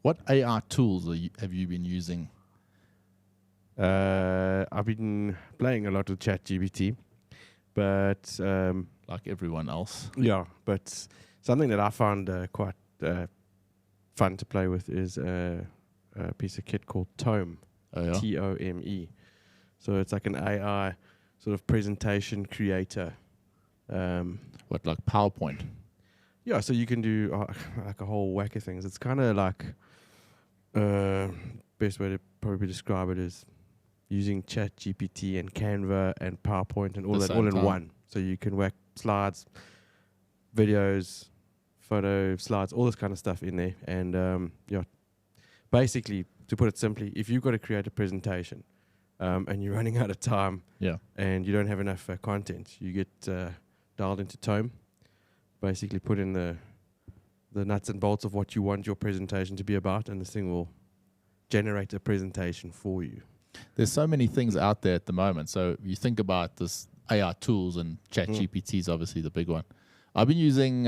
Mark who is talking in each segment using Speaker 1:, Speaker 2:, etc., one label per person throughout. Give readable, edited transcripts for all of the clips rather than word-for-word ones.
Speaker 1: What AI tools have you been using?
Speaker 2: I've been playing a lot with ChatGPT, but
Speaker 1: Like everyone else.
Speaker 2: yeah, but something that I found quite fun to play with is a piece of kit called Tome,
Speaker 1: Oh, yeah?
Speaker 2: Tome. So it's like an AI sort of presentation creator.
Speaker 1: What, like PowerPoint?
Speaker 2: Yeah, so you can do like a whole whack of things. It's kind of like best way to probably describe it is using ChatGPT and Canva and PowerPoint and all
Speaker 1: The
Speaker 2: that
Speaker 1: same
Speaker 2: all in
Speaker 1: time.
Speaker 2: one. So you can whack slides, videos, photo slides, all this kind of stuff in there. And yeah, basically, to put it simply, if you've got to create a presentation and you're running out of time
Speaker 1: Yeah.
Speaker 2: and you don't have enough content, you get dialed into Tome. Basically, put in the nuts and bolts of what you want your presentation to be about, and this thing will generate a presentation for you.
Speaker 1: There's so many things out there at the moment. So you think about this AI tools, and ChatGPT is obviously the big one. I've been using,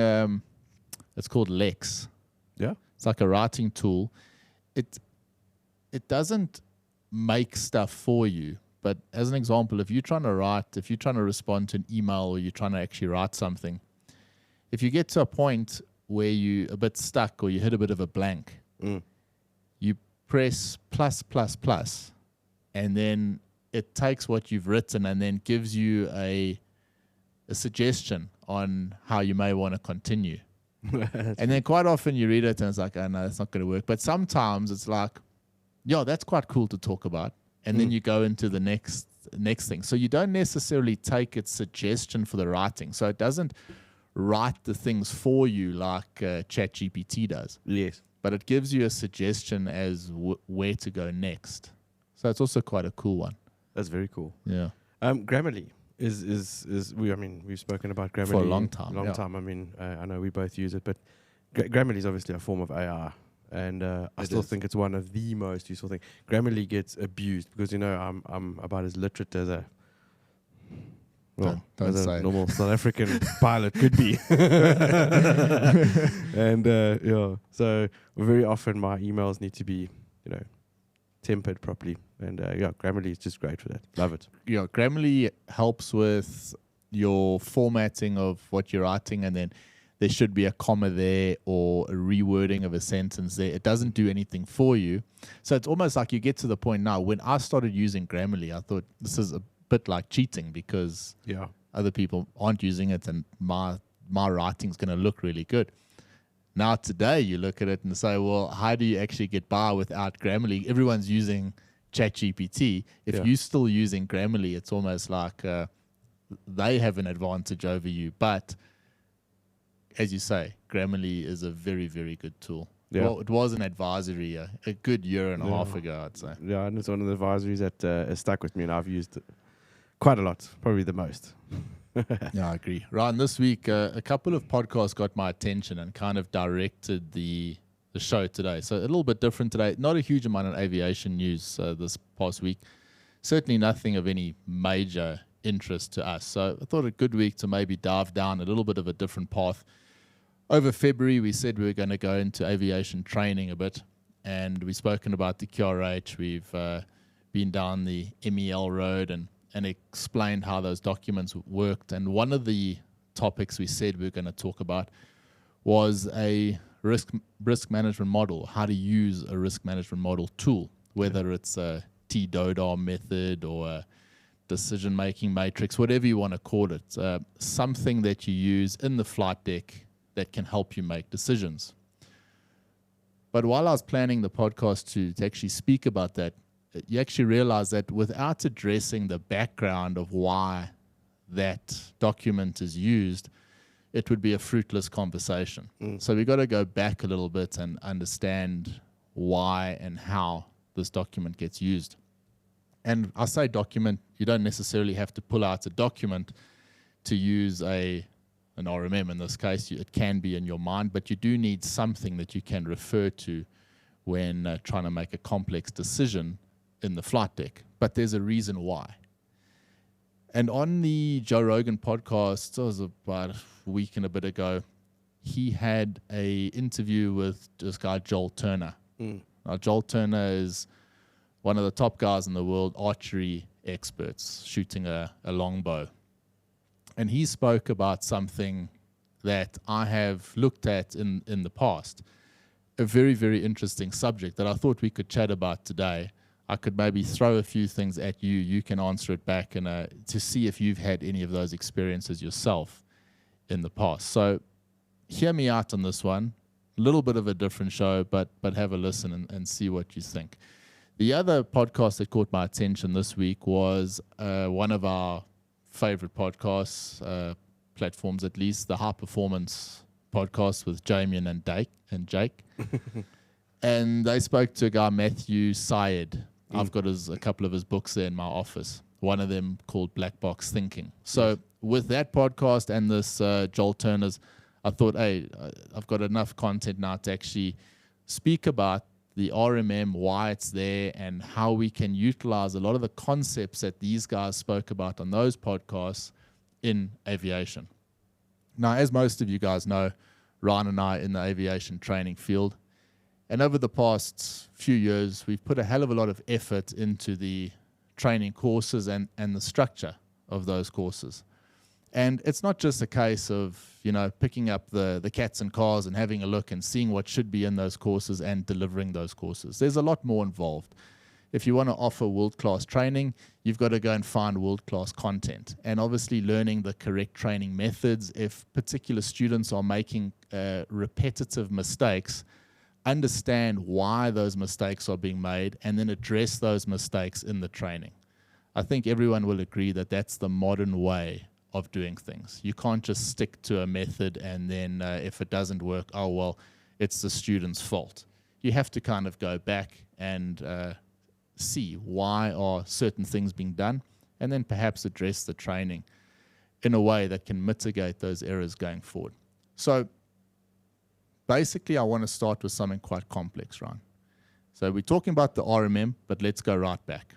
Speaker 1: it's called Lex.
Speaker 2: Yeah.
Speaker 1: It's like a writing tool. It doesn't make stuff for you, but as an example, if you're trying to respond to an email or you're trying to actually write something, if you get to a point where you're a bit stuck or you hit a bit of a blank, you press +++, and then it takes what you've written and then gives you a suggestion on how you may want to continue. And then quite often you read it and it's like, oh no, that's not going to work. But sometimes it's like, yeah, that's quite cool to talk about. And then you go into the next thing. So you don't necessarily take its suggestion for the writing. So it doesn't write the things for you like ChatGPT does.
Speaker 2: Yes.
Speaker 1: But it gives you a suggestion as where to go next. So it's also quite a cool one.
Speaker 2: That's very cool.
Speaker 1: Yeah.
Speaker 2: Grammarly is we've spoken about Grammarly
Speaker 1: For a long time.
Speaker 2: Long
Speaker 1: yeah.
Speaker 2: time. I mean, I know we both use it, but Grammarly is obviously a form of AI, and I still think it's one of the most useful things. Grammarly gets abused because I'm about as literate as a
Speaker 1: Don't
Speaker 2: as
Speaker 1: say
Speaker 2: a
Speaker 1: it.
Speaker 2: normal South African pilot could be. And yeah, so very often my emails need to be tempered properly, and yeah, Grammarly is just great for that. Love it.
Speaker 1: Yeah, Grammarly helps with your formatting of what you're writing, and then there should be a comma there or a rewording of a sentence there. It doesn't do anything for you. So it's almost like you get to the point now. When I started using Grammarly, I thought this is a bit like cheating because other people aren't using it and my writing's going to look really good. Now today you look at it and say, well, how do you actually get by without Grammarly? Everyone's using ChatGPT. If you're still using Grammarly, it's almost like they have an advantage over you. But as you say, Grammarly is a very, very good tool.
Speaker 2: Yeah.
Speaker 1: Well, it was an advisory a good year and a half ago, I'd say.
Speaker 2: Yeah, and it's one of the advisories that has stuck with me, and I've used it quite a lot, probably the most.
Speaker 1: Yeah, I agree. Ryan, this week, a couple of podcasts got my attention and kind of directed the show today. So a little bit different today. Not a huge amount of aviation news this past week. Certainly nothing of any major interest to us. So I thought a good week to maybe dive down a little bit of a different path. Over February, we said we were going to go into aviation training a bit, and we've spoken about the QRH. We've been down the MEL road and explained how those documents worked. And one of the topics we said we were going to talk about was a risk management model, how to use a risk management model tool, whether it's a TDODA method or a decision-making matrix, whatever you want to call it, something that you use in the flight deck that can help you make decisions. But while I was planning the podcast to actually speak about that, you actually realize that without addressing the background of why that document is used, it would be a fruitless conversation. So we got to go back a little bit and understand why and how this document gets used. And I say document, you don't necessarily have to pull out a document to use an RMM in this case. It can be in your mind, but you do need something that you can refer to when trying to make a complex decision in the flight deck. But there's a reason why. And on the Joe Rogan podcast, it was about a week and a bit ago, he had a interview with this guy, Joel Turner. Now, Joel Turner is one of the top guys in the world, archery experts, shooting a longbow. And he spoke about something that I have looked at in the past, a very, very interesting subject that I thought we could chat about today. I could maybe throw a few things at you. You can answer it back and to see if you've had any of those experiences yourself in the past. So hear me out on this one. A little bit of a different show, but have a listen and see what you think. The other podcast that caught my attention this week was one of our favorite podcasts, platforms at least, the High Performance podcast with Damien and Jake. And they spoke to a guy, Matthew Syed. I've got a couple of his books there in my office, one of them called Black Box Thinking. So with that podcast and this Joel Turner's, I thought, hey, I've got enough content now to actually speak about the RMM, why it's there, and how we can utilize a lot of the concepts that these guys spoke about on those podcasts in aviation. Now, as most of you guys know, Ryan and I are in the aviation training field. And over the past few years, we've put a hell of a lot of effort into the training courses and the structure of those courses. And it's not just a case of, picking up the cats and cars and having a look and seeing what should be in those courses and delivering those courses. There's a lot more involved. If you want to offer world-class training, you've got to go and find world-class content. And obviously learning the correct training methods. If particular students are making repetitive mistakes, understand why those mistakes are being made and then address those mistakes in the training. I think everyone will agree that that's the modern way of doing things. You can't just stick to a method and then if it doesn't work, oh, well, it's the student's fault. You have to kind of go back and see why are certain things being done and then perhaps address the training in a way that can mitigate those errors going forward. So basically, I want to start with something quite complex, Ryan. So we're talking about the RMM, but let's go right back.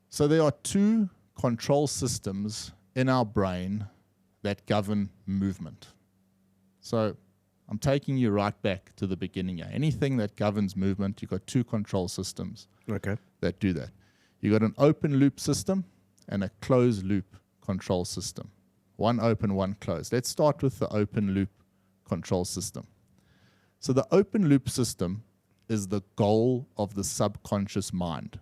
Speaker 1: So there are two control systems in our brain that govern movement. So I'm taking you right back to the beginning here. Anything that governs movement, you've got two control systems that do that. You've got an open loop system and a closed loop control system. One open, one closed. Let's start with the open loop control system. So the open loop system is the goal of the subconscious mind.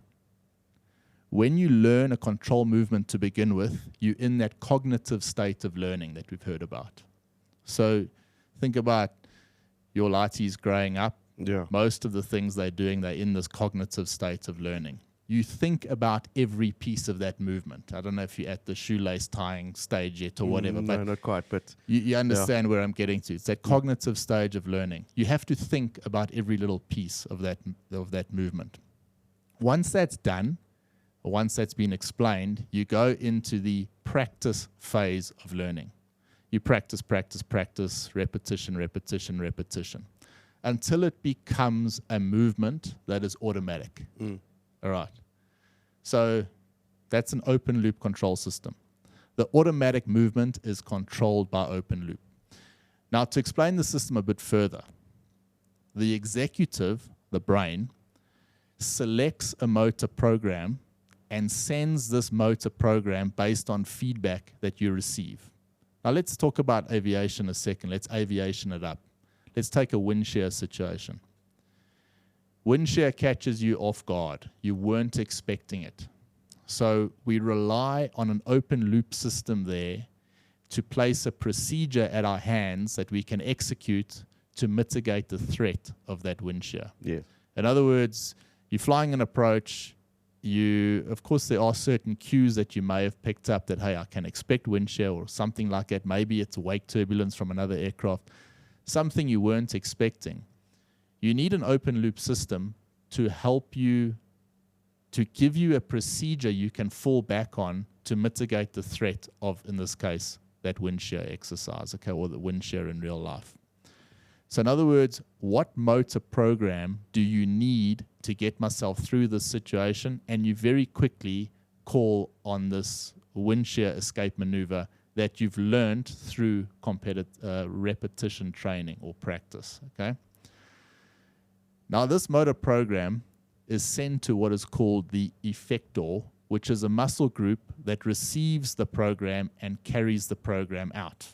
Speaker 1: When you learn a control movement to begin with, you're in that cognitive state of learning that we've heard about. So think about your lighties growing up.
Speaker 2: Yeah.
Speaker 1: Most of the things they're doing, they're in this cognitive state of learning. You think about every piece of that movement. I don't know if you're at the shoelace tying stage yet or whatever.
Speaker 2: No,
Speaker 1: but
Speaker 2: not quite. But
Speaker 1: you understand where I'm getting to. It's that cognitive stage of learning. You have to think about every little piece of that movement. Once that's done, once that's been explained, you go into the practice phase of learning. You practice, repetition, until it becomes a movement that is automatic. All right. So that's an open loop control system. The automatic movement is controlled by open loop. Now, to explain the system a bit further, the executive, the brain, selects a motor program and sends this motor program based on feedback that you receive. Now, let's talk about aviation a second. Let's aviation it up. Let's take a wind shear situation. Wind shear catches you off guard. You weren't expecting it. So we rely on an open loop system there to place a procedure at our hands that we can execute to mitigate the threat of that wind shear.
Speaker 2: Yeah.
Speaker 1: In other words, you're flying an approach. Of course, there are certain cues that you may have picked up that, hey, I can expect wind shear or something like that. Maybe it's wake turbulence from another aircraft, something you weren't expecting. You need an open loop system to help you, to give you a procedure you can fall back on to mitigate the threat of, in this case, that wind shear exercise, okay, or the wind shear in real life. So in other words, what motor program do you need to get myself through this situation? And you very quickly call on this wind shear escape maneuver that you've learned through repetition training or practice. Okay. Now, this motor program is sent to what is called the effector, which is a muscle group that receives the program and carries the program out.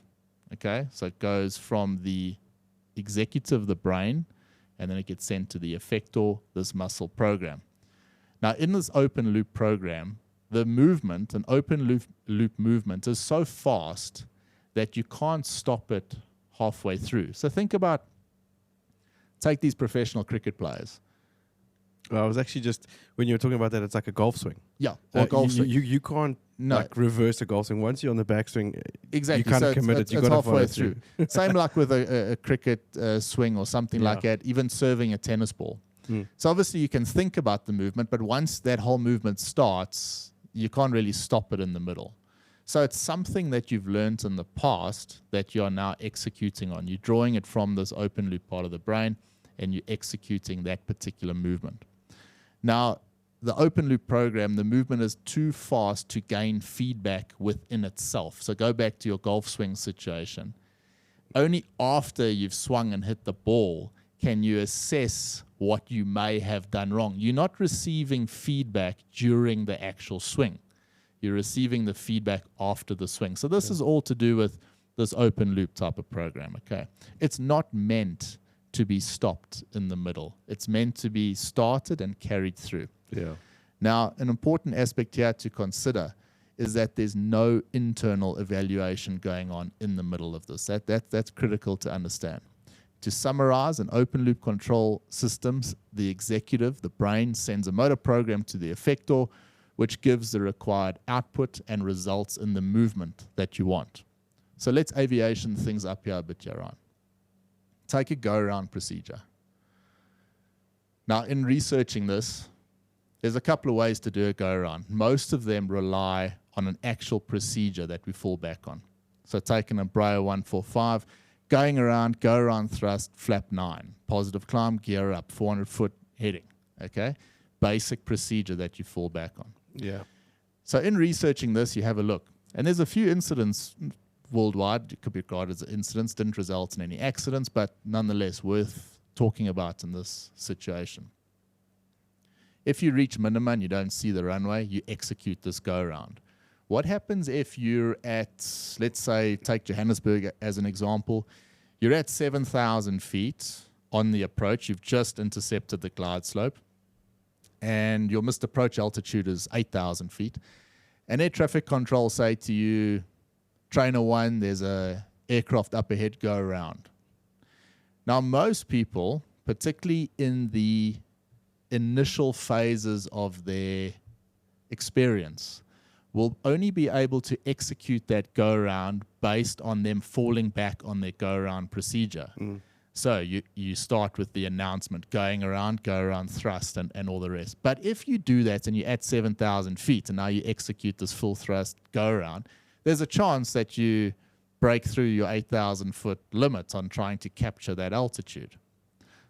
Speaker 1: Okay, so it goes from the executive, the brain, and then it gets sent to the effector, this muscle program. Now, in this open loop program, the movement, an open loop movement, is so fast that you can't stop it halfway through. So think about, take these professional cricket players.
Speaker 2: Well, I was actually just, when you were talking about that, it's like a golf swing.
Speaker 1: Yeah, or golf swing.
Speaker 2: You can't like reverse a golf swing. Once you're on the backswing,
Speaker 1: exactly.
Speaker 2: you kind of committed. You've got to follow through.
Speaker 1: Same like with a cricket swing or something like that, even serving a tennis ball. So obviously you can think about the movement, but once that whole movement starts, you can't really stop it in the middle. So it's something that you've learned in the past that you are now executing on. You're drawing it from this open loop part of the brain, and you're executing that particular movement. Now, the open loop program, the movement is too fast to gain feedback within itself. So go back to your golf swing situation. Only after you've swung and hit the ball can you assess what you may have done wrong. You're not receiving feedback during the actual swing. You're receiving the feedback after the swing. So this is all to do with this open loop type of program, okay? It's not meant to be stopped in the middle. It's meant to be started and carried through.
Speaker 2: Yeah.
Speaker 1: Now, an important aspect here to consider is that there's no internal evaluation going on in the middle of this. That's critical to understand. To summarize, an open loop control systems, the executive, the brain, sends a motor program to the effector, which gives the required output and results in the movement that you want. So let's aviation things up here a bit, Jaron. Take a go-around procedure. Now, in researching this, there's a couple of ways to do a go-around. Most of them rely on an actual procedure that we fall back on. So take an Imre 145, going around, go-around thrust, flap 9, positive climb, gear up, 400-foot heading, okay? Basic procedure that you fall back on.
Speaker 2: Yeah.
Speaker 1: So in researching this, you have a look. And there's a few incidents worldwide, it could be regarded as incidents, didn't result in any accidents, but nonetheless worth talking about in this situation. If you reach minimum and you don't see the runway, you execute this go-around. What happens if you're at, let's say, take Johannesburg as an example, you're at 7,000 feet on the approach, you've just intercepted the glide slope, and your missed approach altitude is 8,000 feet, and air traffic control say to you, Trainer 1, there's a aircraft up ahead, go around. Now, most people, particularly in the initial phases of their experience, will only be able to execute that go-around based on them falling back on their go-around procedure. So you start with the announcement, go around thrust, and all the rest. But if you do that and you're at 7,000 feet and now you execute this full thrust go-around, there's a chance that you break through your 8,000-foot limit on trying to capture that altitude.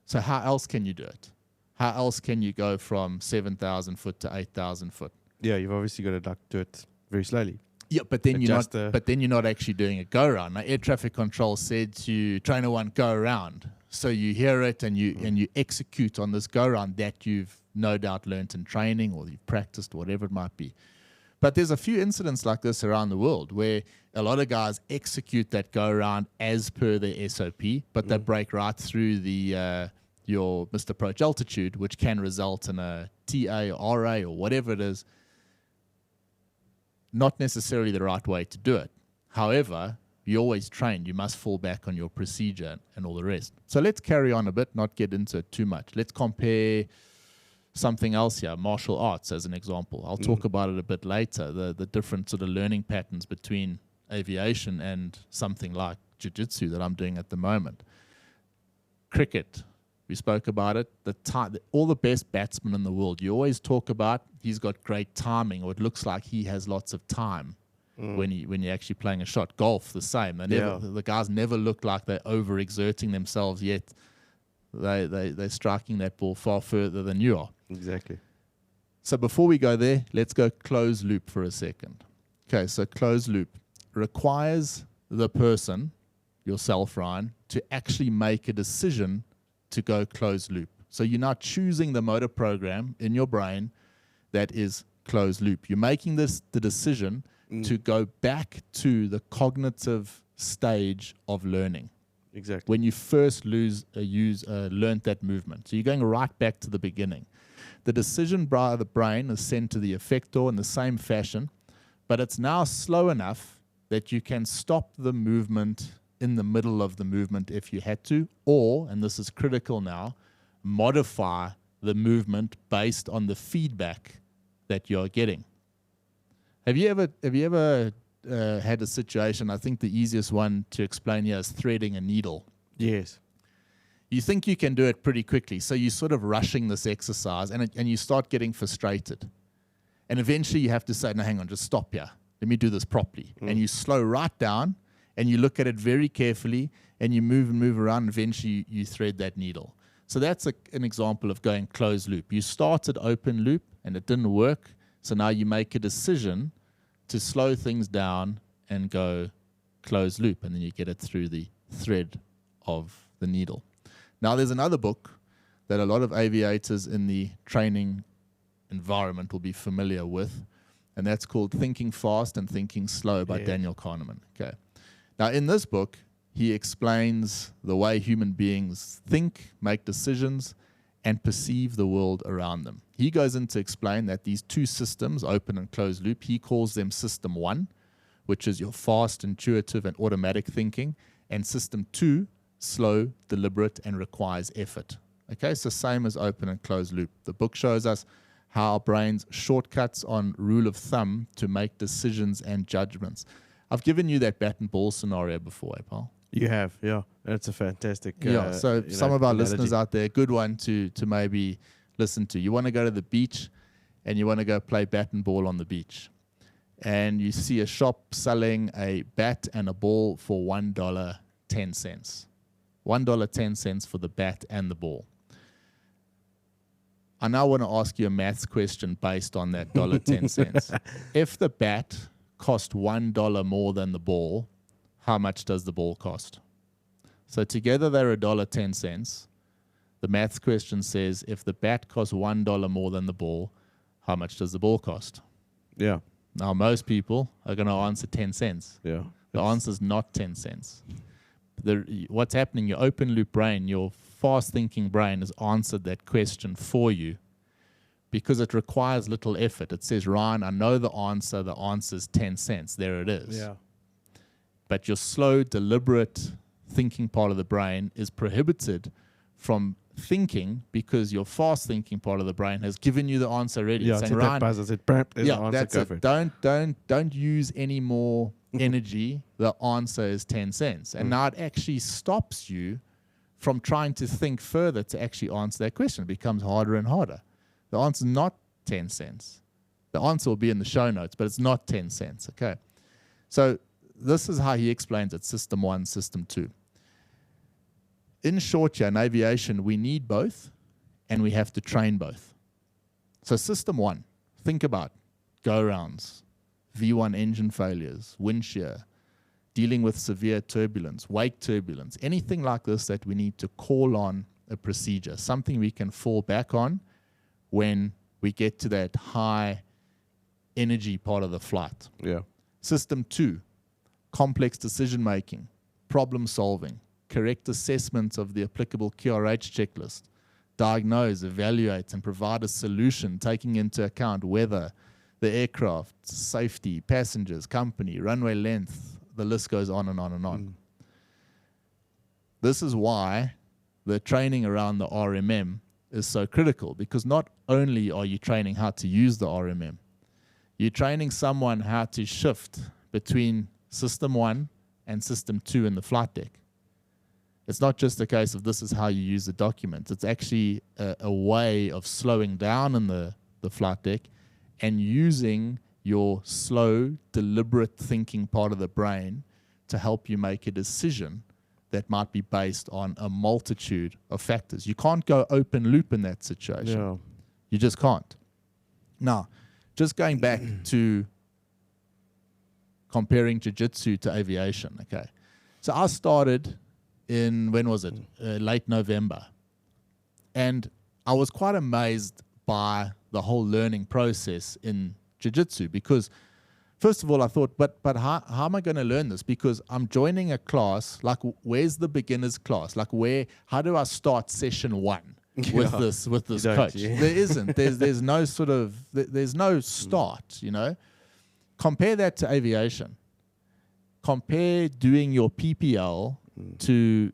Speaker 1: So how else can you do it? How else can you go from 7,000 foot to 8,000 foot?
Speaker 2: Yeah, you've obviously got to do it very slowly.
Speaker 1: Yeah, but then you're not actually doing a go around. Now, air traffic control said to Trainer 1, go around. So you hear it and you execute on this go around that you've no doubt learnt in training or you've practiced, whatever it might be. But there's a few incidents like this around the world where a lot of guys execute that go around as per their SOP, but they break right through the your missed approach altitude, which can result in a TA or RA or whatever it is. Not necessarily the right way to do it. However, you always train. You must fall back on your procedure and all the rest. So let's carry on a bit, not get into it too much. Let's compare something else here, martial arts as an example. I'll talk about it a bit later, the different sort of learning patterns between aviation and something like jiu-jitsu that I'm doing at the moment. Cricket, we spoke about it. All the best batsmen in the world, you always talk about he's got great timing, or it looks like he has lots of time when you're actually playing a shot. Golf, the same. The guys never look like they're overexerting themselves, yet they're striking that ball far further than you are.
Speaker 2: Exactly. So
Speaker 1: before we go there, let's go closed loop for a second. Okay, so closed loop. requires the person, yourself, Ryan, to actually make a decision to go closed loop. So you're now choosing the motor program in your brain that is closed loop. You're making the decision to go back to the cognitive stage of learning.
Speaker 2: Exactly.
Speaker 1: When you first learned that movement. So you're going right back to the beginning. The decision by the brain is sent to the effector in the same fashion, but it's now slow enough that you can stop the movement in the middle of the movement if you had to, or, and this is critical now, modify the movement based on the feedback that you're getting. Have you ever had a situation, I think the easiest one to explain here is threading a needle.
Speaker 2: Yes.
Speaker 1: You think you can do it pretty quickly, so you're sort of rushing this exercise, and you start getting frustrated. And eventually you have to say, no, hang on, just stop here. Let me do this properly. And you slow right down, and you look at it very carefully, and you move and move around, and eventually you thread that needle. So that's an example of going closed loop. You started open loop, and it didn't work, so now you make a decision to slow things down and go closed loop, and then you get it through the thread of the needle. Now, there's another book that a lot of aviators in the training environment will be familiar with, and that's called Thinking Fast and Thinking Slow by Daniel Kahneman. Okay. Now, in this book, he explains the way human beings think, make decisions, and perceive the world around them. He goes in to explain that these two systems, open and closed loop, he calls them System 1, which is your fast, intuitive, and automatic thinking, and System 2, slow, deliberate, and requires effort. Okay, so same as open and closed loop. The book shows us how our brains shortcuts on rule of thumb to make decisions and judgments. I've given you that bat and ball scenario before, Paul.
Speaker 2: You have, yeah. That's a fantastic.
Speaker 1: So some of our
Speaker 2: analogy.
Speaker 1: listeners out there, good one to maybe listen to. You want to go to the beach, and you want to go play bat and ball on the beach, and you see a shop selling a bat and a ball for $1.10. $1.10 for the bat and the ball. I now want to ask you a maths question based on that $1.10. If the bat cost $1 more than the ball, how much does the ball cost? So together they're $1.10. The maths question says if the bat costs $1 more than the ball, how much does the ball cost?
Speaker 2: Yeah.
Speaker 1: Now most people are going to answer 10 cents.
Speaker 2: Yeah.
Speaker 1: The answer is not 10 cents. What's happening, your open loop brain, your fast thinking brain has answered that question for you because it requires little effort. It says, Ryan, I know the answer. The answer is 10 cents. There it is.
Speaker 2: Yeah.
Speaker 1: But your slow, deliberate thinking part of the brain is prohibited from thinking because your fast thinking part of the brain has given you the answer already.
Speaker 2: Yeah,
Speaker 1: saying,
Speaker 2: it's that buzzer. There's the answer.
Speaker 1: That's
Speaker 2: Go
Speaker 1: it.
Speaker 2: for it.
Speaker 1: Don't use any more energy. The answer is 10 cents. And now it actually stops you from trying to think further to actually answer that question. It becomes harder and harder. The answer is not 10 cents. The answer will be in the show notes, but it's not 10 cents. Okay. So this is how he explains it, System 1, System 2. In short, here in aviation, we need both, and we have to train both. So System 1, think about go-rounds, V1 engine failures, wind shear, dealing with severe turbulence, wake turbulence, anything like this that we need to call on a procedure, something we can fall back on when we get to that high energy part of the flight.
Speaker 2: Yeah.
Speaker 1: System 2, complex decision-making, problem-solving, correct assessment of the applicable QRH checklist, diagnose, evaluate, and provide a solution taking into account weather, the aircraft, safety, passengers, company, runway length, the list goes on and on and on. This is why the training around the RMM is so critical, because not only are you training how to use the RMM, you're training someone how to shift between System 1 and System 2 in the flight deck. It's not just a case of this is how you use the document. It's actually a way of slowing down in the flight deck and using your slow, deliberate thinking part of the brain to help you make a decision that might be based on a multitude of factors. You can't go open loop in that situation.
Speaker 2: Yeah.
Speaker 1: You just can't. Now, just going back to comparing jiu-jitsu to aviation. Okay, so I started in, when was it? Late November, and I was quite amazed by the whole learning process in jiu-jitsu, because first of all I thought, but how am I going to learn this? Because I'm joining a class, like where's the beginner's class? Like how do I start session 1 with this coach? There isn't. There's no sort of, there's no start, you know. Compare that to aviation. Compare doing your PPL to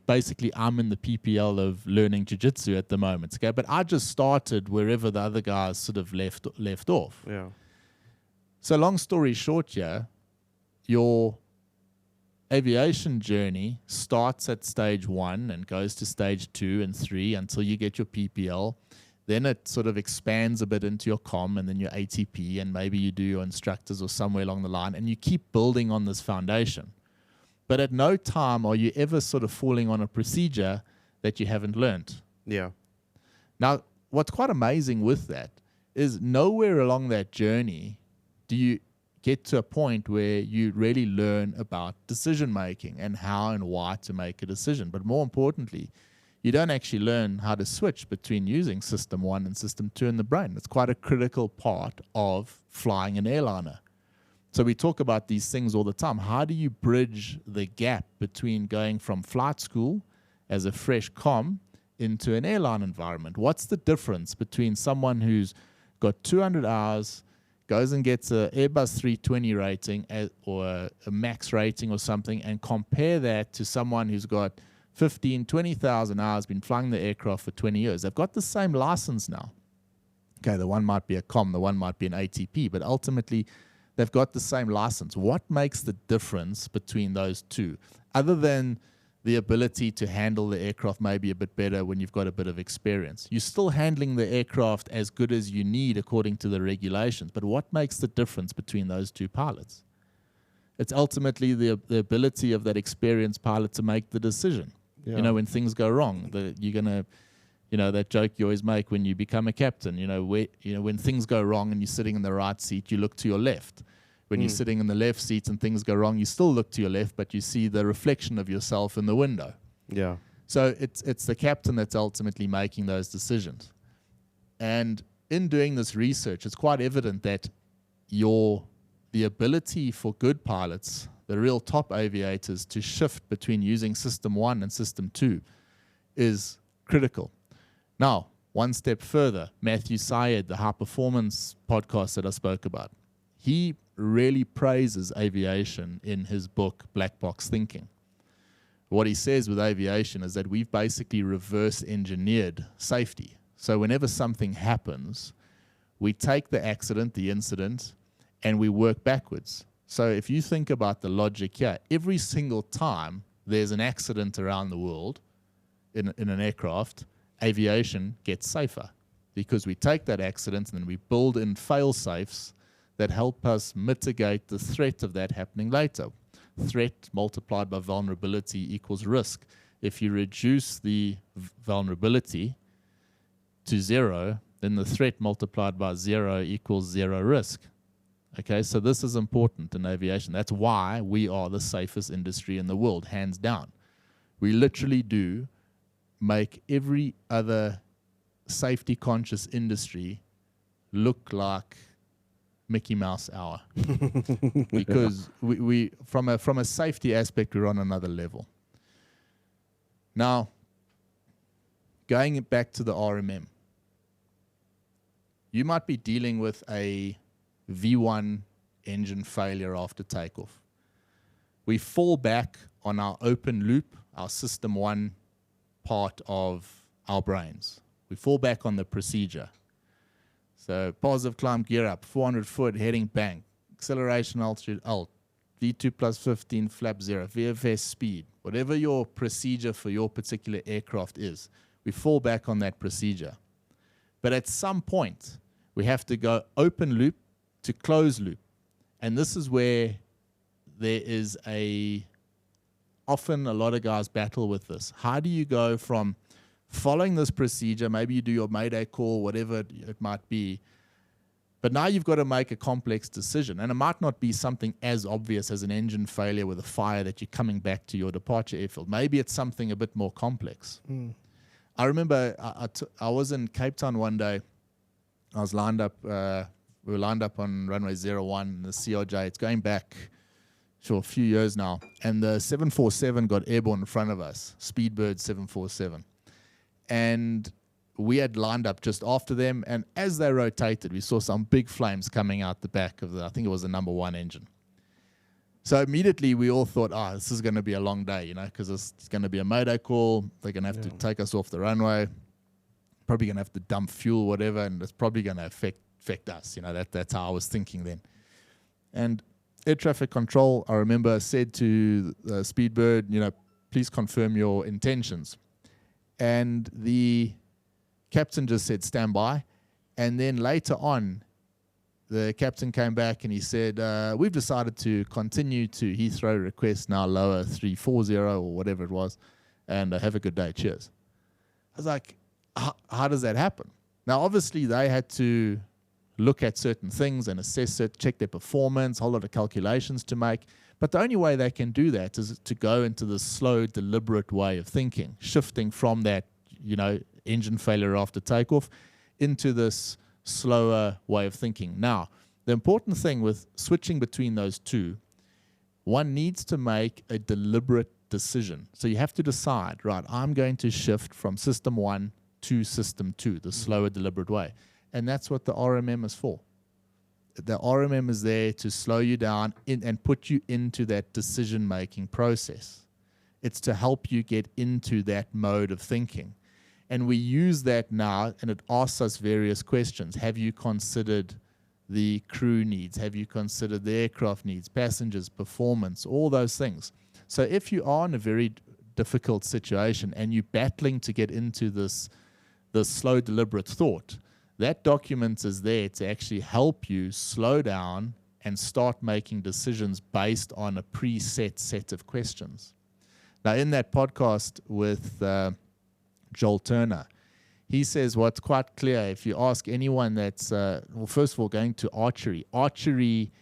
Speaker 1: basically I'm in the PPL of learning jiu-jitsu at the moment. Okay, but I just started wherever the other guys sort of left off.
Speaker 2: Yeah.
Speaker 1: So long story short, here, your aviation journey starts at stage 1 and goes to stage 2 and 3 until you get your PPL. Then it sort of expands a bit into your COM and then your ATP, and maybe you do your instructors or somewhere along the line, and you keep building on this foundation. But at no time are you ever sort of falling on a procedure that you haven't learned.
Speaker 2: Yeah.
Speaker 1: Now, what's quite amazing with that is nowhere along that journey do you get to a point where you really learn about decision making and how and why to make a decision. But more importantly, you don't actually learn how to switch between using system 1 and system 2 in the brain. It's quite a critical part of flying an airliner. So we talk about these things all the time. How do you bridge the gap between going from flight school as a fresh comm into an airline environment? What's the difference between someone who's got 200 hours, goes and gets an Airbus 320 rating or a max rating or something, and compare that to someone who's got 15, 20,000 hours, been flying the aircraft for 20 years. They've got the same license now. Okay, the one might be a COM, the one might be an ATP, but ultimately they've got the same license. What makes the difference between those two, other than the ability to handle the aircraft maybe a bit better when you've got a bit of experience? You're still handling the aircraft as good as you need according to the regulations, but what makes the difference between those two pilots? It's ultimately the ability of that experienced pilot to make the decision. Yeah. You know, when things go wrong, you're going to, you know, that joke you always make when you become a captain, when things go wrong and you're sitting in the right seat, you look to your left. When you're sitting in the left seat and things go wrong, you still look to your left, but you see the reflection of yourself in the window. Yeah. So it's the captain that's ultimately making those decisions. And in doing this research, it's quite evident that the ability for good pilots, the real top aviators, to shift between using system 1 and system 2 is critical. Now, one step further, Matthew Syed, the high performance podcast that I spoke about, he really praises aviation in his book, Black Box Thinking. What he says with aviation is that we've basically reverse engineered safety. So whenever something happens, we take the accident, the incident, and we work backwards. So if you think about the logic here, every single time there's an accident around the world in an aircraft, aviation gets safer, because we take that accident and then we build in fail-safes that help us mitigate the threat of that happening later. Threat multiplied by vulnerability equals risk. If you reduce the vulnerability to 0, then the threat multiplied by 0 equals 0 risk. Okay, so this is important in aviation. That's why we are the safest industry in the world, hands down. We literally do make every other safety-conscious industry look like Mickey Mouse hour, because we from a safety aspect, we're on another level. Now, going back to the RMM, you might be dealing with a V1 engine failure after takeoff. We fall back on our open loop, our system 1 part of our brains. We fall back on the procedure. So positive climb, gear up, 400 foot, heading bank, acceleration, altitude, alt, V2 plus 15, flap 0, VFS speed, whatever your procedure for your particular aircraft is, we fall back on that procedure. But at some point, we have to go open loop to close loop. And this is where there is often a lot of guys battle with this. How do you go from following this procedure, maybe you do your Mayday call, whatever it might be, But now you've got to make a complex decision. And it might not be something as obvious as an engine failure with a fire that you're coming back to your departure airfield. Maybe it's something a bit more complex. I remember I was in Cape Town one day. I was lined up, we were lined up on runway 01, the CRJ. It's going back, a few years now. And the 747 got airborne in front of us, Speedbird 747. And we had lined up just after them, and as they rotated, we saw some big flames coming out the back of I think it was the number 1 engine. So immediately we all thought, this is going to be a long day, because it's going to be a mayday call. They're going to have to take us off the runway. Probably going to have to dump fuel, whatever, and it's probably going to affect us. That's how I was thinking then. And air traffic control, I remember, said to the Speedbird, please confirm your intentions. And the captain just said, stand by. And then later on, the captain came back and he said, we've decided to continue to Heathrow, request now lower 340 or whatever it was, and have a good day. Cheers. I was like, how does that happen? Now, obviously, they had to look at certain things and assess it, check their performance, a whole lot of calculations to make. But the only way they can do that is to go into this slow, deliberate way of thinking, shifting from that, engine failure after takeoff into this slower way of thinking. Now, the important thing with switching between those two, one needs to make a deliberate decision. So you have to decide, right, I'm going to shift from system 1 to system 2, the slower, deliberate way. And that's what the RMM is for. The RMM is there to slow you down and put you into that decision-making process. It's to help you get into that mode of thinking. And we use that now, and it asks us various questions. Have you considered the crew needs? Have you considered the aircraft needs, passengers, performance, all those things? So if you are in a very difficult situation and you're battling to get into this slow, deliberate thought, that document is there to actually help you slow down and start making decisions based on a preset set of questions. Now, in that podcast with Joel Turner, he says what's quite clear, if you ask anyone that's, first of all, going to archery,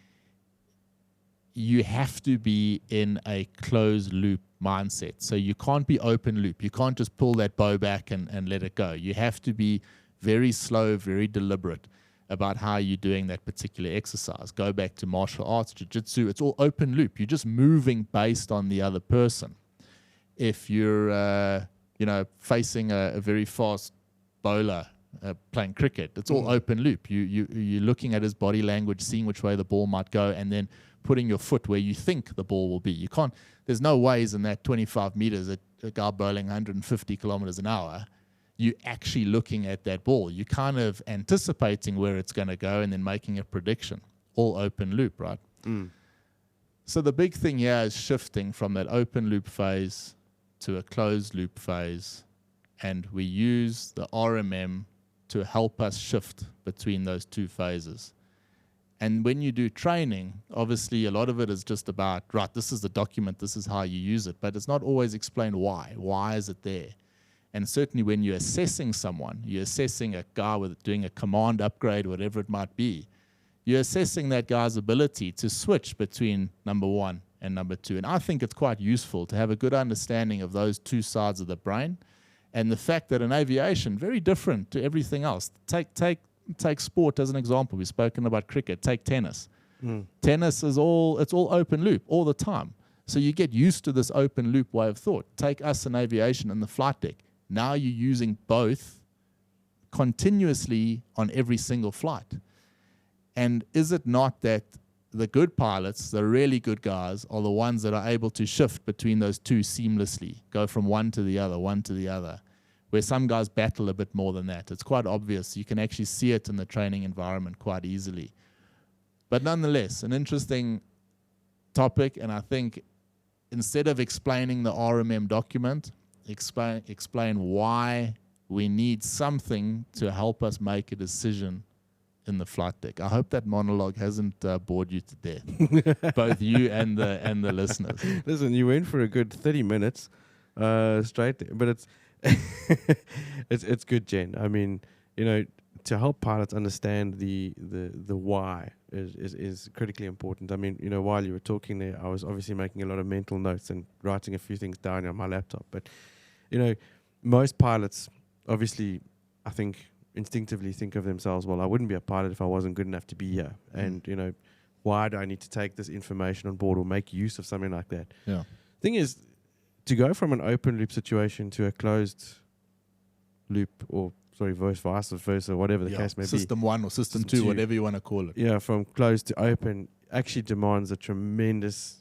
Speaker 1: you have to be in a closed loop mindset. So you can't be open loop. You can't just pull that bow back and let it go. You have to be very slow, very deliberate about how you're doing that particular exercise. Go back to martial arts, jiu-jitsu, it's all open loop. You're just moving based on the other person. If you're facing a very fast bowler playing cricket, it's all open loop. You're looking at his body language, seeing which way the ball might go, and then putting your foot where you think the ball will be. You can't. There's no ways in that 25 meters that a guy bowling 150 kilometers an hour, you're actually looking at that ball. You're kind of anticipating where it's going to go and then making a prediction. All open loop, right? So the big thing here is shifting from that open loop phase to a closed loop phase, and we use the RMM to help us shift between those two phases. And when you do training, obviously a lot of it is just about, right, this is the document, this is how you use it, but it's not always explained why. Why is it there? And certainly when you're assessing someone, you're assessing a guy with doing a command upgrade, whatever it might be, you're assessing that guy's ability to switch between number 1 and number 2. And I think it's quite useful to have a good understanding of those two sides of the brain, and the fact that in aviation, very different to everything else. Take sport as an example. We've spoken about cricket. Take tennis. Tennis is all open loop all the time. So you get used to this open loop way of thought. Take us in aviation in the flight deck. Now you're using both continuously on every single flight. And is it not that the good pilots, the really good guys, are the ones that are able to shift between those two seamlessly, go from one to the other, where some guys battle a bit more than that. It's quite obvious. You can actually see it in the training environment quite easily. But nonetheless, an interesting topic, and I think instead of explaining the RMM document, explain why we need something to help us make a decision in the flight deck. I hope that monologue hasn't bored you to death, both you and the listeners.
Speaker 2: Listen, you went for a good 30 minutes straight, but it's it's good, Jen. I mean, to help pilots understand the why is critically important. I mean, while you were talking there, I was obviously making a lot of mental notes and writing a few things down on my laptop. But, most pilots, obviously, I think, instinctively think of themselves, well, I wouldn't be a pilot if I wasn't good enough to be here. And, why do I need to take this information on board or make use of something like that?
Speaker 1: Yeah.
Speaker 2: Thing is, to go from an open loop situation to a closed loop, or vice versa, whatever the case may be.
Speaker 1: System 1 or system 2, whatever you want to call it.
Speaker 2: Yeah, from closed to open actually demands a tremendously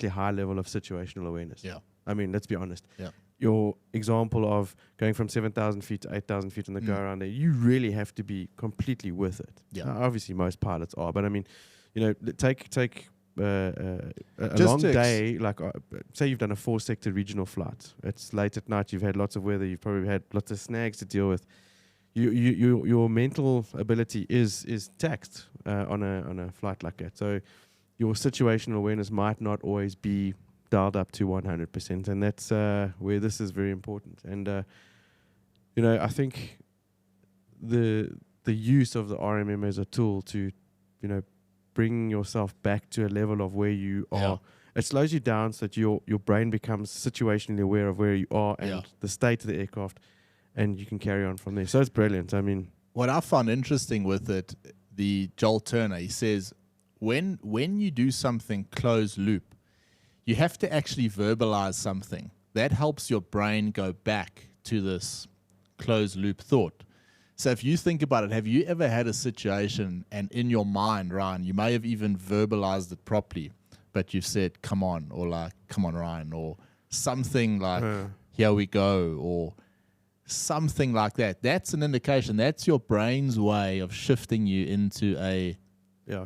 Speaker 2: high level of situational awareness.
Speaker 1: Yeah.
Speaker 2: I mean, let's be honest.
Speaker 1: Yeah.
Speaker 2: Your example of going from 7,000 feet to 8,000 feet on the go around there, you really have to be completely with it.
Speaker 1: Yeah.
Speaker 2: Now, obviously, most pilots are, but I mean, take a long day, like say you've done a 4-sector regional flight. It's late at night. You've had lots of weather. You've probably had lots of snags to deal with. Your mental ability is taxed on a flight like that. So your situational awareness might not always be dialed up to 100%, and that's where this is very important. And I think the use of the RMM as a tool to bring yourself back to a level of where you are. It slows you down so that your brain becomes situationally aware of where you are and the state of the aircraft, and you can carry on from there. So it's brilliant. I mean,
Speaker 1: what I found interesting with it, the Joel Turner, he says, when you do something closed loop, you have to actually verbalize something. That helps your brain go back to this closed loop thought. So if you think about it, have you ever had a situation and in your mind, Ryan, you may have even verbalized it properly, but you've said, come on, or like, come on, Ryan, or something like, here we go, or something like that. That's an indication. That's your brain's way of shifting you into a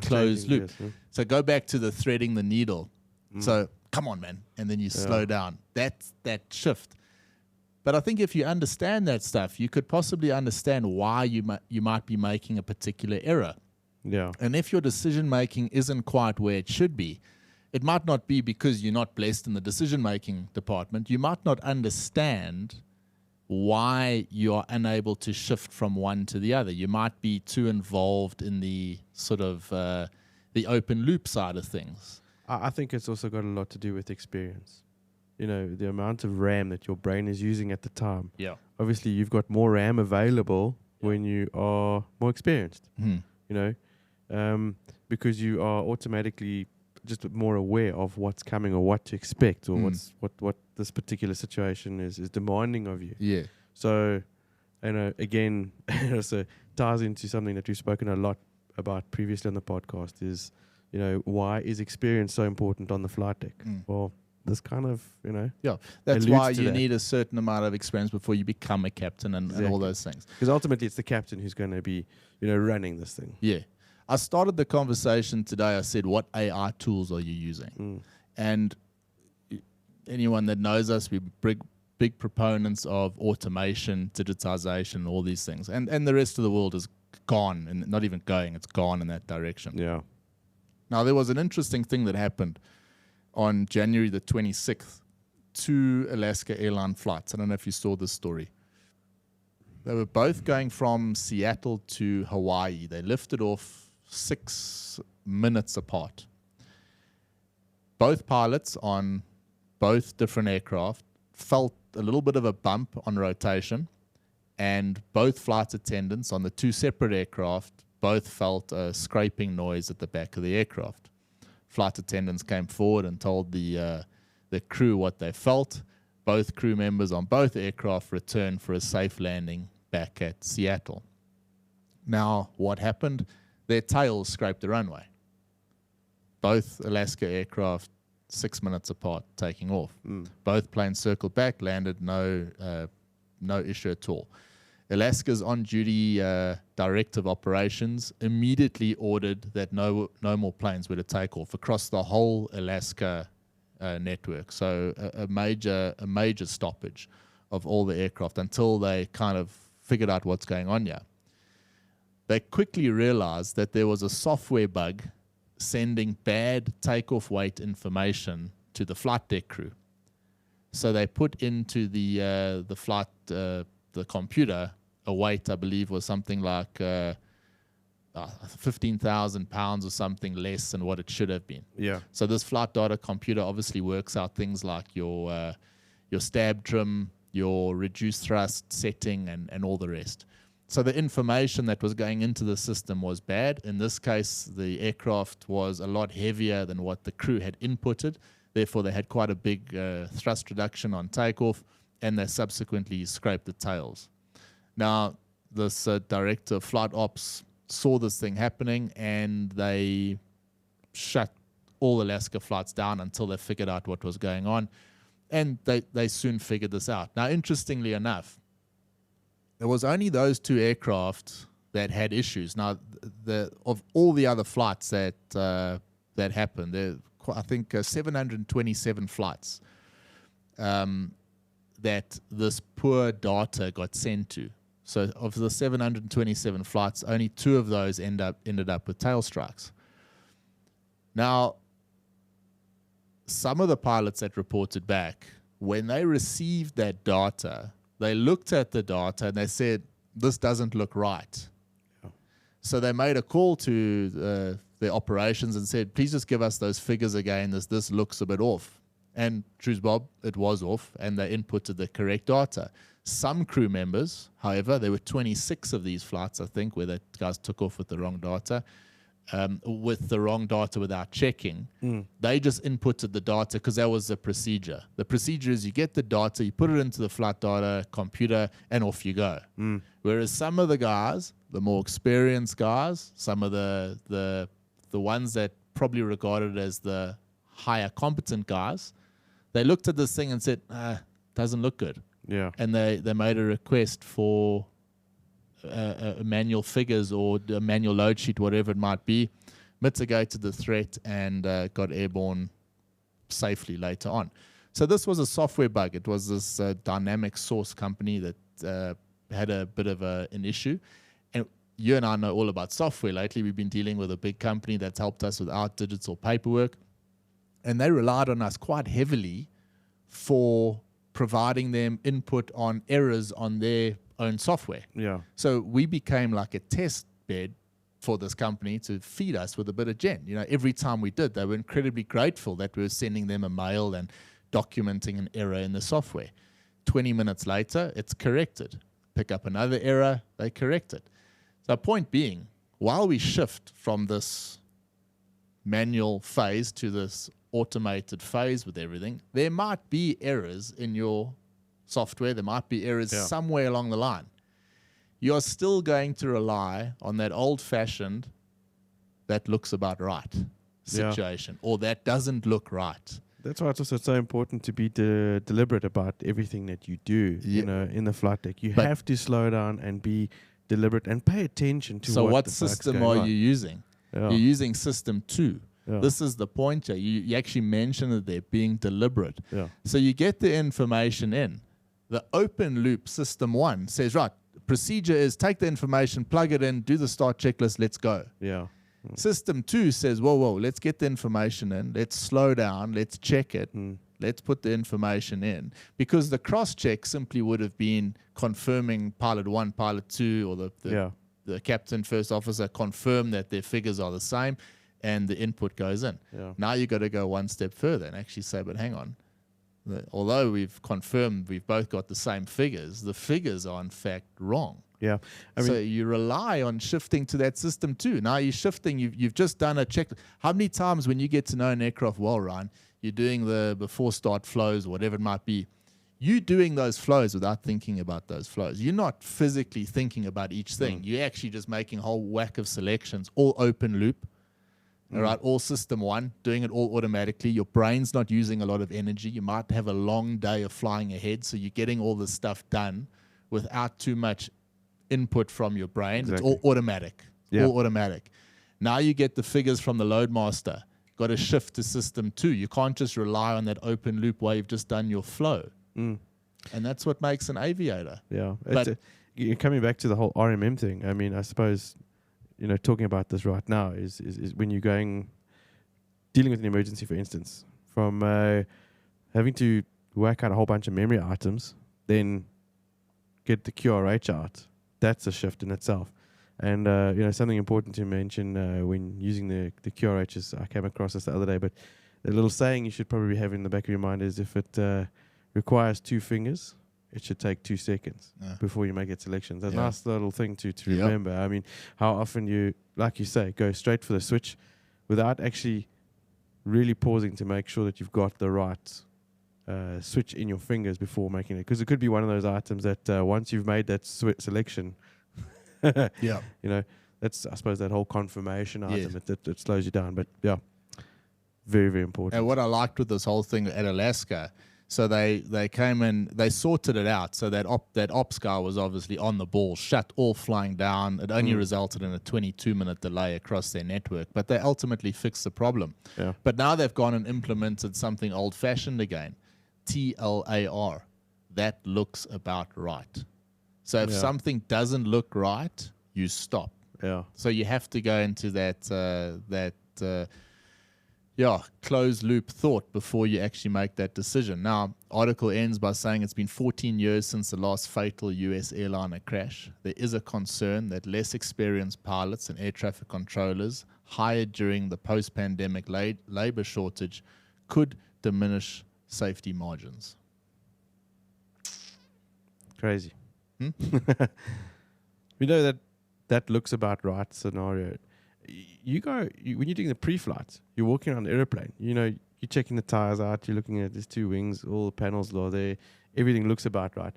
Speaker 1: closed loop.
Speaker 2: Yes,
Speaker 1: So go back to the threading the needle. So come on, man. And then you slow down. That's that shift. But I think if you understand that stuff, you could possibly understand why you might be making a particular error.
Speaker 2: Yeah.
Speaker 1: And if your decision-making isn't quite where it should be, it might not be because you're not blessed in the decision-making department. You might not understand why you are unable to shift from one to the other. You might be too involved in the sort of the open loop side of things.
Speaker 2: I think it's also got a lot to do with experience. The amount of RAM that your brain is using at the time.
Speaker 1: Yeah.
Speaker 2: Obviously, you've got more RAM available when you are more experienced. Because you are automatically just more aware of what's coming or what to expect, or what this particular situation is demanding of you.
Speaker 1: Yeah.
Speaker 2: So, again, it also ties into something that we've spoken a lot about previously on the podcast is, why is experience so important on the flight deck? Well, this kind of,
Speaker 1: that's why you need a certain amount of experience before you become a captain and all those things.
Speaker 2: Because ultimately it's the captain who's going to be, running this thing.
Speaker 1: Yeah. I started the conversation today. I said, what AI tools are you using? And anyone that knows us, we're big proponents of automation, digitization, all these things. And the rest of the world is gone, and not even going, it's gone in that direction.
Speaker 2: Yeah.
Speaker 1: Now, there was an interesting thing that happened on January the 26th, 2 Alaska airline flights. I don't know if you saw this story. They were both going from Seattle to Hawaii. They lifted off 6 minutes apart. Both pilots on both different aircraft felt a little bit of a bump on rotation, and both flight attendants on the 2 separate aircraft both felt a scraping noise at the back of the aircraft. Flight attendants came forward and told the crew what they felt. Both crew members on both aircraft returned for a safe landing back at Seattle. Now, what happened? Their tails scraped the runway. Both Alaska aircraft 6 minutes apart taking off. Both planes circled back, landed, no issue at all. Alaska's on-duty director of operations immediately ordered that no more planes were to take off across the whole Alaska network. So a major stoppage of all the aircraft until they kind of figured out what's going on here. They quickly realized that there was a software bug sending bad takeoff weight information to the flight deck crew. So they put into the flight the computer a weight, I believe, was something like 15,000 pounds or something less than what it should have been.
Speaker 2: Yeah.
Speaker 1: So this flight data computer obviously works out things like your stab trim, your reduced thrust setting, and all the rest. So the information that was going into the system was bad. In this case, the aircraft was a lot heavier than what the crew had inputted. Therefore, they had quite a big thrust reduction on takeoff, and they subsequently scraped the tails. Now, this director of flight ops saw this thing happening, and they shut all Alaska flights down until they figured out what was going on. And they soon figured this out. Now, interestingly enough, there was only those 2 aircraft that had issues. Now, of all the other flights that happened, there, I think 727 flights that this poor data got sent to. So of the 727 flights, only 2 of those ended up with tail strikes. Now, some of the pilots that reported back, when they received that data, they looked at the data and they said, this doesn't look right. Yeah. So they made a call to the operations and said, please just give us those figures again. This looks a bit off. And truth Bob, it was off, and they inputted the correct data. Some crew members, however, there were 26 of these flights, I think, where the guys took off with the wrong data. Without checking. They just inputted the data because that was the procedure. The procedure is you get the data, you put it into the flight data computer, and off you go. Whereas some of the guys, the more experienced guys, some of the ones that probably regarded as the higher competent guys, they looked at this thing and said, doesn't look good.
Speaker 2: Yeah.
Speaker 1: And they made a request for manual figures or a manual load sheet, whatever it might be, mitigated the threat, and got airborne safely later on. So this was a software bug. It was this dynamic source company that had a bit of an issue. And you and I know all about software. Lately, we've been dealing with a big company that's helped us with our digital paperwork. And they relied on us quite heavily for providing them input on errors on their own software.
Speaker 2: Yeah.
Speaker 1: So we became like a test bed for this company to feed us with a bit of gen. Every time we did, they were incredibly grateful that we were sending them a mail and documenting an error in the software. 20 minutes later, it's corrected. Pick up another error, they correct it. So point being, while we shift from this manual phase to this automated phase with everything, there might be errors in your software. There might be errors somewhere along the line. You're still going to rely on that old-fashioned, that looks about right situation, or that doesn't look right.
Speaker 2: That's why it's also so important to be deliberate about everything that you do. In the flight deck, you have to slow down and be deliberate and pay attention to.
Speaker 1: So what system are you using? You're using system 2. Yeah. This is the point here. You actually mentioned that they're being deliberate. Yeah. So you get the information in. The open loop system 1 says, right, procedure is take the information, plug it in, do the start checklist, let's go.
Speaker 2: Yeah.
Speaker 1: System 2 says, whoa, let's get the information in, let's slow down, let's check it, let's put the information in. Because the cross-check simply would have been confirming pilot 1, pilot 2, or the captain, first officer confirm that their figures are the same, and the input goes in. Yeah. Now you've got to go one step further and actually say, but hang on. Although we've confirmed we've both got the same figures, the figures are in fact wrong.
Speaker 2: Yeah.
Speaker 1: So you rely on shifting to that system 2. Now you're shifting, you've just done a check. How many times when you get to know an aircraft well, Ryan, you're doing the before start flows or whatever it might be, you doing those flows without thinking about those flows. You're not physically thinking about each thing. You're actually just making a whole whack of selections, all open loop. All right, all system 1, doing it all automatically. Your brain's not using a lot of energy. You might have a long day of flying ahead, so you're getting all this stuff done without too much input from your brain. Exactly. It's all automatic. Yeah. All automatic. Now you get the figures from the loadmaster. Got to shift to system 2. You can't just rely on that open loop while you've just done your flow. And that's what makes an aviator.
Speaker 2: Yeah. But coming back to the whole RMM thing, I mean, I suppose, talking about this right now is when you're dealing with an emergency, for instance, from having to work out a whole bunch of memory items, then get the QRH out, that's a shift in itself. And something important to mention when using the QRHs, I came across this the other day, but a little saying you should probably have in the back of your mind is if it requires 2 fingers, it should take 2 seconds before you make that selection. That's a nice little thing to remember. I mean, how often you, like you say, go straight for the switch without actually really pausing to make sure that you've got the right switch in your fingers before making it. Because it could be one of those items that once you've made that selection, that's, I suppose, that whole confirmation item that slows you down. But very, very important.
Speaker 1: And what I liked with this whole thing at Alaska, so they came in, they sorted it out. So that ops guy was obviously on the ball, shut all flying down. It only resulted in a 22-minute delay across their network, but they ultimately fixed the problem.
Speaker 2: Yeah.
Speaker 1: But now they've gone and implemented something old-fashioned again, TLAR. That looks about right. So if something doesn't look right, you stop.
Speaker 2: Yeah.
Speaker 1: So you have to go into that closed loop thought before you actually make that decision. Now, article ends by saying it's been 14 years since the last fatal U.S. airliner crash. There is a concern that less experienced pilots and air traffic controllers hired during the post-pandemic labor shortage could diminish safety margins.
Speaker 2: Crazy. We know that looks about right scenario. When you're doing the pre-flights, you're walking around the airplane, you're checking the tires out, you're looking at these 2 wings, all the panels are there, everything looks about right.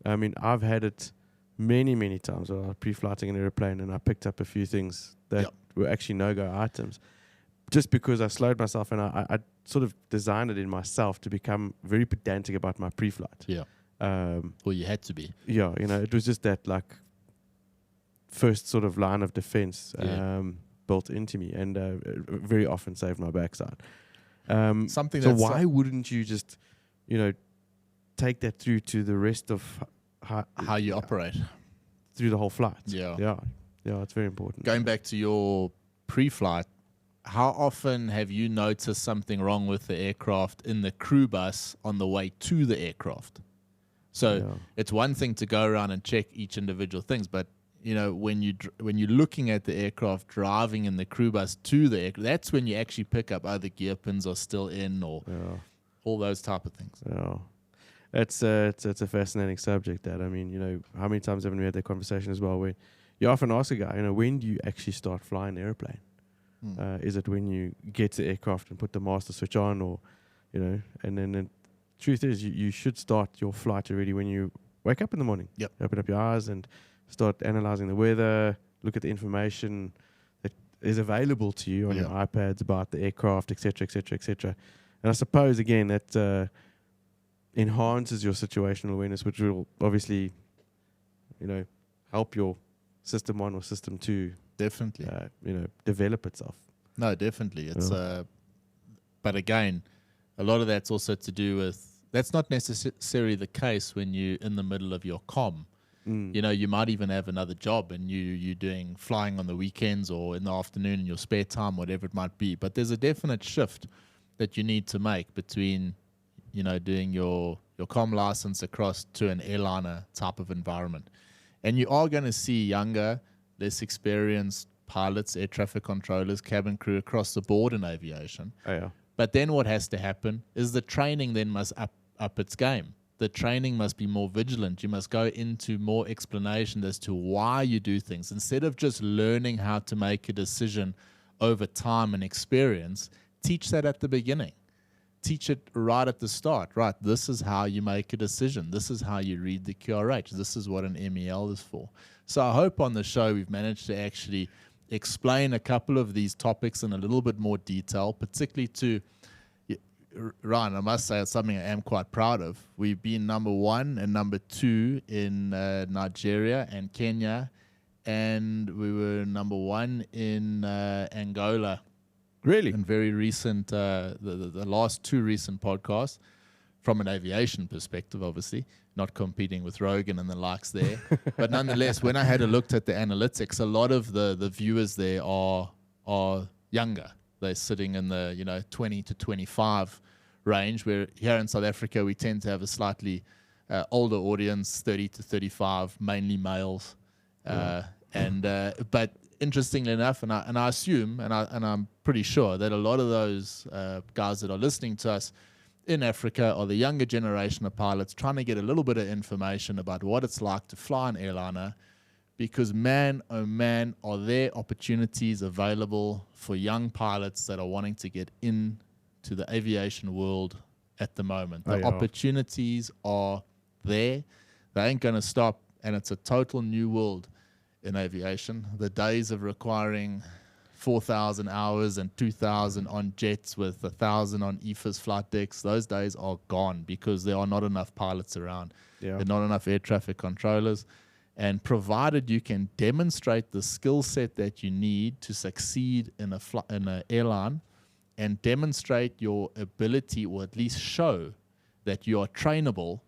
Speaker 2: I mean, I've had it many, many times where I was pre-flighting an airplane and I picked up a few things that were actually no-go items just because I slowed myself and I sort of designed it in myself to become very pedantic about my pre-flight.
Speaker 1: Yeah. Well, you had to be.
Speaker 2: Yeah, it was just that like first sort of line of defense built into me, and very often saved my backside. Why wouldn't you just, take that through to the rest of
Speaker 1: how you operate
Speaker 2: through the whole flight?
Speaker 1: Yeah,
Speaker 2: it's very important.
Speaker 1: Going back to your pre-flight, how often have you noticed something wrong with the aircraft in the crew bus on the way to the aircraft? So it's one thing to go around and check each individual things, but when you're looking at the aircraft driving in the crew bus to the aircraft, that's when you actually pick up other gear pins are still in or all those type of things.
Speaker 2: Yeah, it's a fascinating subject. That, I mean, how many times haven't we had that conversation as well? Where you often ask a guy, when do you actually start flying the airplane? Is it when you get to the aircraft and put the master switch on, or and then the truth is you should start your flight already when you wake up in the morning.
Speaker 1: Yep.
Speaker 2: Open up your eyes and start analyzing the weather, look at the information that is available to you on your iPads about the aircraft, etc., etc., etc. And I suppose, again, that enhances your situational awareness, which will obviously, help your System 1 or System 2
Speaker 1: definitely,
Speaker 2: develop itself.
Speaker 1: No, definitely. It's but again, a lot of that's also to do with, that's not necessarily the case when you're in the middle of your comm. You might even have another job and you're doing flying on the weekends or in the afternoon in your spare time, whatever it might be. But there's a definite shift that you need to make between, doing your comm license across to an airliner type of environment. And you are going to see younger, less experienced pilots, air traffic controllers, cabin crew across the board in aviation.
Speaker 2: Oh, yeah.
Speaker 1: But then what has to happen is the training then must up its game. The training must be more vigilant. You must go into more explanation as to why you do things. Instead of just learning how to make a decision over time and experience, teach that at the beginning. Teach it right at the start. Right, this is how you make a decision. This is how you read the QRH. This is what an MEL is for. So I hope on the show we've managed to actually explain a couple of these topics in a little bit more detail, particularly to Ryan, I must say it's something I am quite proud of. We've been number 1 and number 2 in Nigeria and Kenya, and we were number 1 in Angola.
Speaker 2: Really?
Speaker 1: In very recent, the last 2 recent podcasts, from an aviation perspective, obviously, not competing with Rogan and the likes there. But nonetheless, when I had a look at the analytics, a lot of the viewers there are younger. They're sitting in the 20 to 25 range, where here in South Africa we tend to have a slightly older audience, 30 to 35, mainly males. But interestingly enough, and I assume, and I'm pretty sure that a lot of those guys that are listening to us in Africa are the younger generation of pilots trying to get a little bit of information about what it's like to fly an airliner, because man, oh man, are there opportunities available for young pilots that are wanting to get into the aviation world at the moment. The opportunities are there. They ain't going to stop, and it's a total new world in aviation. The days of requiring 4,000 hours and 2,000 on jets with 1,000 on EFIS flight decks, those days are gone because there are not enough pilots around. There are not enough air traffic controllers. And provided you can demonstrate the skill set that you need to succeed in an airline and demonstrate your ability, or at least show that you are trainable,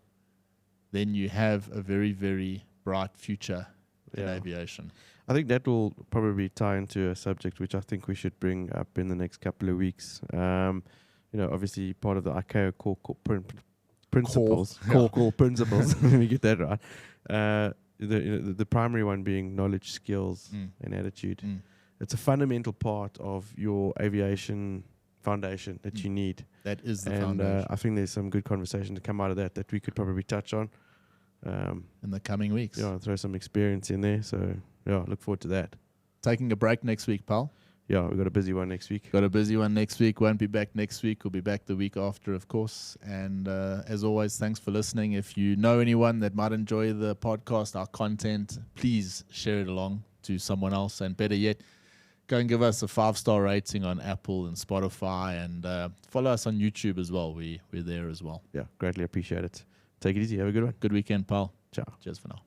Speaker 1: then you have a very, very bright future in aviation.
Speaker 2: I think that will probably tie into a subject which I think we should bring up in the next couple of weeks. Obviously part of the ICAO core principles. Core principles. Let me get that right. The primary one being knowledge, skills, and attitude. It's a fundamental part of your aviation foundation that you need.
Speaker 1: That is the foundation.
Speaker 2: I think there's some good conversation to come out of that we could probably touch on
Speaker 1: in the coming weeks.
Speaker 2: Yeah, throw some experience in there. So look forward to that.
Speaker 1: Taking a break next week, pal.
Speaker 2: Yeah, we've got a busy one next week.
Speaker 1: Won't be back next week. We'll be back the week after, of course. And as always, thanks for listening. If you know anyone that might enjoy the podcast, our content, please share it along to someone else. And better yet, go and give us a 5-star rating on Apple and Spotify, and follow us on YouTube as well. We're there as well.
Speaker 2: Yeah, greatly appreciate it. Take it easy. Have a good one.
Speaker 1: Good weekend, pal.
Speaker 2: Ciao.
Speaker 1: Cheers for now.